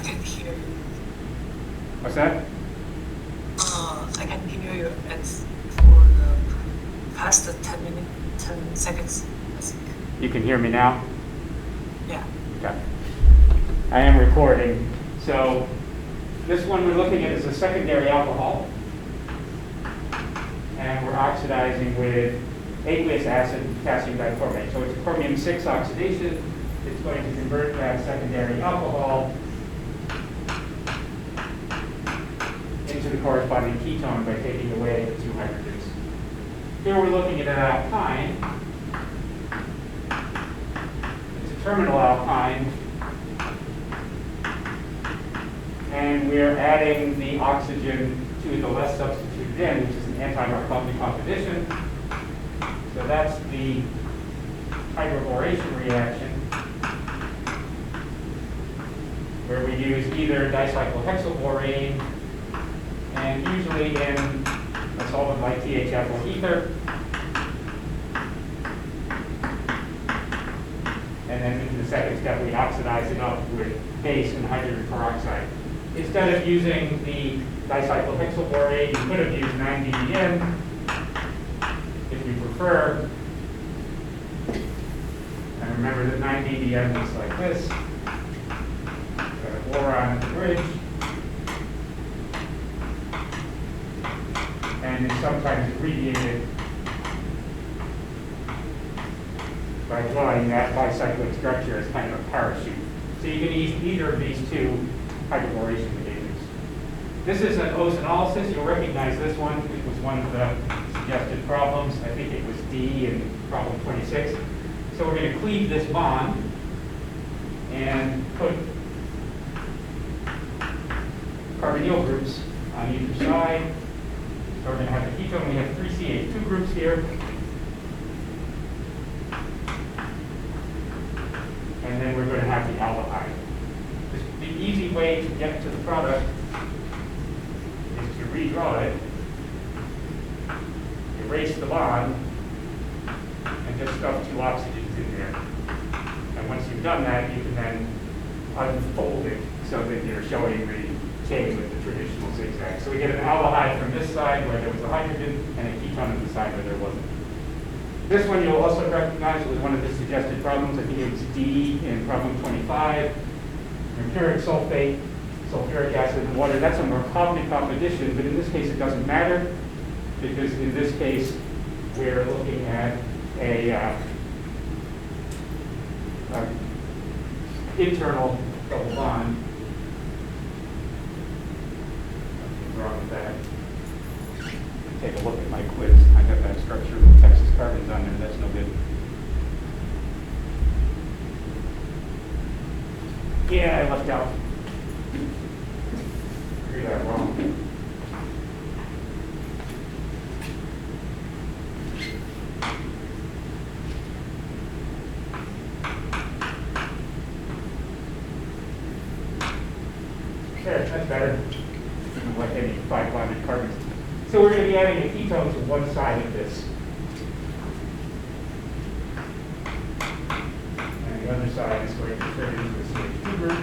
can hear you. What's that? I can hear you for the past 10 seconds, I think. You can hear me now? Yeah. Okay. I am recording. So this one we're looking at is a secondary alcohol. And we're oxidizing with aqueous acid and potassium dichromate. So it's a chromium 6 oxidation. It's going to convert that secondary alcohol into the corresponding ketone by taking away the two hydrogens. Here we're looking at an alkyne. It's a terminal alkyne. And we're adding the oxygen to the less substituted in, which is an anti-Markovnic composition. So that's the hydroboration reaction, where we use either dicyclohexylborane, and usually in a solvent like THF or ether. And then in the second step, we oxidize it up with base and hydrogen peroxide. Instead of using the dicyclohexylborane, you could have used 9-DDN if you prefer. And remember that 9-DDN looks like this. Got a boron at the bridge. And is sometimes abbreviated by drawing that bicyclic structure as kind of a parachute. So you can use either of these two hydroboration reagents. This is an ozonolysis. You'll recognize this one. It was one of the suggested problems. I think it was D in problem 26. So we're going to cleave this bond and put carbonyl groups on either side. So we're going to have a ketone. We have 3 CH2 groups here. And then we're going to have the aldehyde. The easy way to get to the product is to redraw it, erase the bond, and just stuff 2 oxygens in there. And once you've done that, you can then unfold it so that you're showing the chain with the traditional zigzag. So we get an aldehyde from this side where there was a hydrogen, and a ketone on the side where there wasn't. This one you'll also recognize was one of the suggested problems. I think it was D in problem 25. Mercuric sulfate, sulfuric acid, and water. That's a Markovnic composition, but in this case it doesn't matter, because in this case we're looking at a internal double bond. Nothing wrong with that. Take a look at my quiz. I got that structure with Texas carbons on there. That's no good. Yeah, I left out. Figured that wrong. There, that's better. Doesn't like any 5-bonded carbons. So we're going to be adding a ketone to one side of this. And the other side is going to fit into a CH2 group.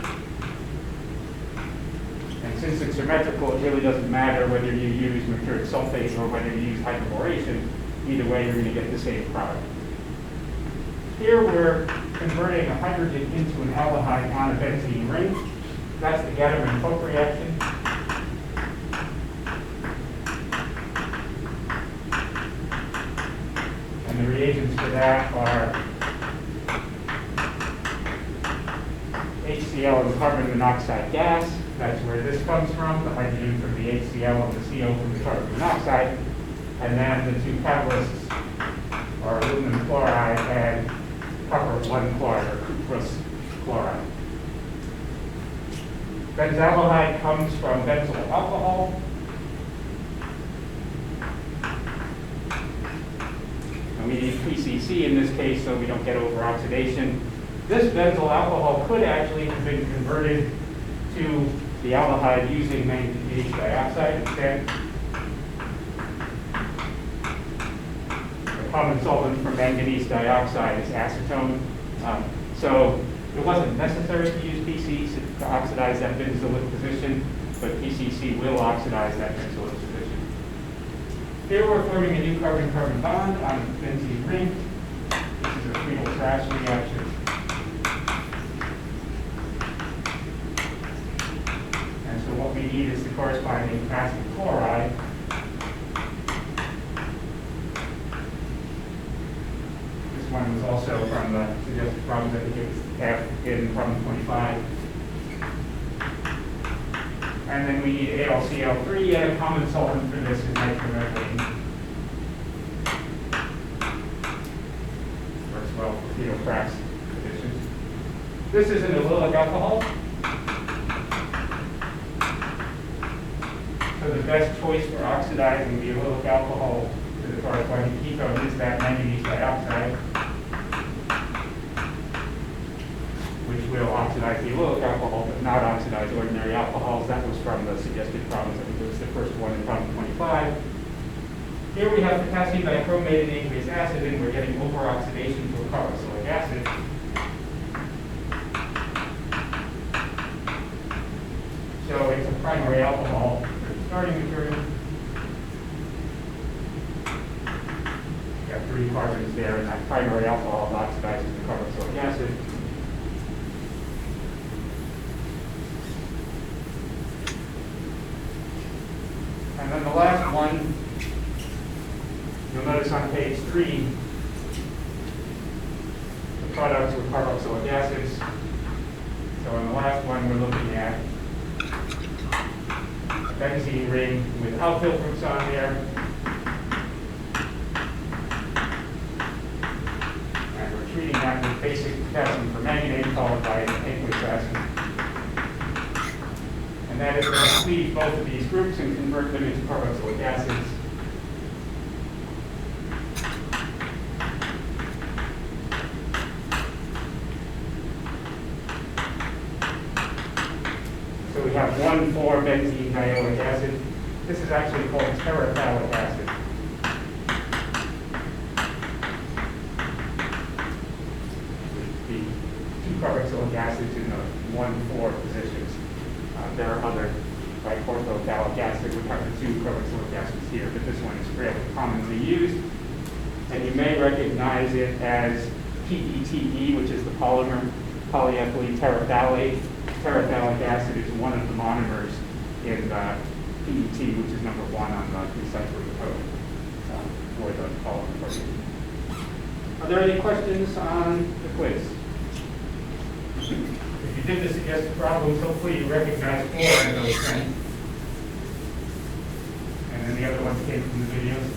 And since it's symmetrical, it really doesn't matter whether you use mercuric sulfate or whether you use hydroboration. Either way, you're going to get the same product. Here we're converting a hydrogen into an aldehyde on a benzene ring. That's the Gattermann-Koch reaction. And the reagents for that are HCl and carbon monoxide gas. That's where this comes from, the hydrogen from the HCl and the CO from the carbon monoxide. And then the 2 catalysts are aluminum chloride and copper 1 chloride, or cuprous chloride. Benzaldehyde comes from benzyl alcohol. And we need PCC in this case so we don't get over-oxidation. This benzyl alcohol could actually have been converted to the aldehyde using manganese dioxide instead. The common solvent for manganese dioxide is acetone. So It wasn't necessary to use PCs to oxidize that benzoic position, but PCC will oxidize that benzoic position. Here we're forming a new carbon-carbon bond on a benzene ring. This is a phenol trash reaction. And so what we need is the corresponding acid chloride. This one was also from the suggested problems. I think it was F in problem 25. And then we need AlCl3, and a common solvent for this is nitromethane. Works well for phenocrax conditions. This is an allylic alcohol. So the best choice for oxidizing the allylic alcohol to the corresponding ketone is that manganese dioxide, which will oxidize the allylic alcohol but not oxidize ordinary alcohols. That was from the suggested problems. I think it was the first one in problem 25. Here we have potassium dichromate and aqueous acid, and we're getting over-oxidation to a carboxylic acid. So it's a primary alcohol for the starting material. Got 3 carbons there, and that primary alcohol oxidizes the carboxylic acid. And then the last one, you'll notice on page 3, the products with carboxylic acids. So on the last one, we're looking at a benzene ring with alkyl groups on there. And we're treating that with basic potassium permanganate followed by an aqueous acid. And that is going to cleave both of these groups and convert them into carboxylic acids. So we have 1,4-benzene dioic acid. This is actually called terephthalic acid. The 2 carboxylic acids in the 1,4 positions. There are other, like orthophthalic acid, we have the 2 carboxylic acids here, but this one is fairly commonly used. And you may recognize it as PETE, which is the polymer, polyethylene terephthalate. Terephthalic acid is one of the monomers in PET, which is number 1 on the recycling code for the polymer protein. Are there any questions on the quiz? If you did the suggested problems, hopefully you recognize 4 out of those 10. And then the other ones came from the videos.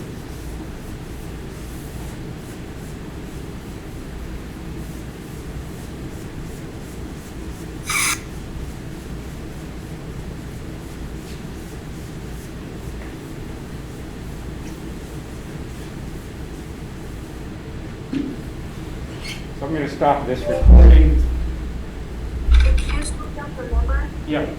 So I'm going to stop this recording. Can you slow down the number? Yep.